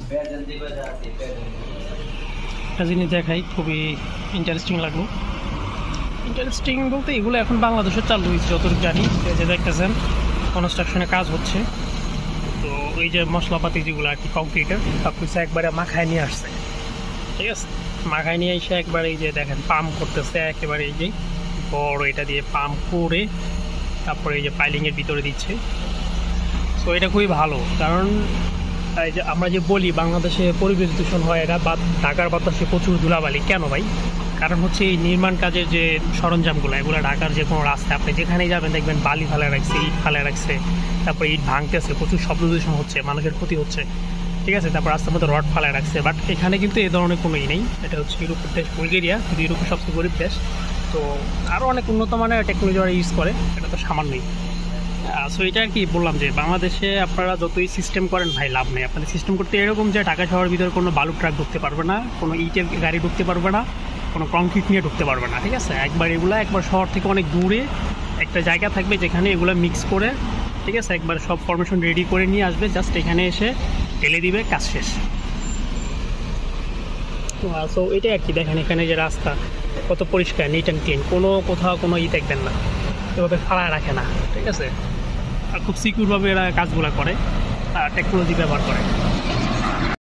একটা জিনিস দেখাই, খুবই ইন্টারেস্টিং লাগলো। ইন্টারেস্টিং বলতে এগুলো এখন বাংলাদেশে চালু হয়েছে যতটুকু জানি, যে দেখতেছেন কনস্ট্রাকশনে কাজ হচ্ছে। তো ওই যে মশলাপাতি যেগুলো আর কি কংক্রিটের সব কিছু একবারে মাখায় নিয়ে আসছে, ঠিক আছে। মাখায় নিয়ে এসে একবারে এই যে দেখেন পাম্প করতেছে, একেবারে এই যে বড় এটা দিয়ে পাম্প করে তারপরে এই যে পাইলিংয়ের ভিতরে দিচ্ছে। তো এটা খুবই ভালো, কারণ এই যে আমরা যে বলি বাংলাদেশে পরিবেশ দূষণ হয়, এটা বা ঢাকার বাতাসে প্রচুর ধুলাবালি কেন ভাই? কারণ হচ্ছে এই নির্মাণ কাজের যে সরঞ্জামগুলো, এগুলো ঢাকার যে কোনো রাস্তায় আপনি যেখানেই যাবেন দেখবেন বালি ফালা রাখছে, ইট ফালা রাখছে, তারপরে ইট ভাঙতেছে, প্রচুর শব্দ দূষণ হচ্ছে, মানুষের ক্ষতি হচ্ছে, ঠিক আছে। তারপর রাস্তার মধ্যে রড ফালা রাখছে, বাট এখানে কিন্তু এই ধরনের কোনো নেই। এটা হচ্ছে ইউরোপের দেশ বুলগেরিয়া, কিন্তু ইউরোপের সবচেয়ে গরিব দেশ। তো আরও অনেক উন্নত মানের টেকনোলজি ওরা ইউজ করে, এটা তো সামান্যই। সো এটা আর কি বললাম যে বাংলাদেশে আপনারা যতই সিস্টেম করেন ভাই লাভ নেই। আপনাদের সিস্টেম করতে এরকম যে ঢাকা শহরের ভিতরে কোনো বালু ট্রাক ঢুকতে পারবে না, কোনো ইটের গাড়ি ঢুকতে পারবে না, কোনো কংক্রিট নিয়ে ঢুকতে পারবে না, ঠিক আছে। একবার শহর থেকে অনেক দূরে একটা জায়গা থাকবে যেখানে এগুলো মিক্স করে, ঠিক আছে, একবার সব ফরমেশন রেডি করে নিয়ে আসবে, জাস্ট এখানে এসে ঢেলে দিবে, কাজ শেষ। সো এটাই আর কি। দেখেন এখানে যে রাস্তা কত পরিষ্কার, নিট অ্যান্ড ক্লিন, কোথাও কোনো দেখবেন না, এভাবে ফালা রাখে না, ঠিক আছে। আর খুব সিকিউরভাবে এরা কাজগুলো করে, টেকনোলজি ব্যবহার করে।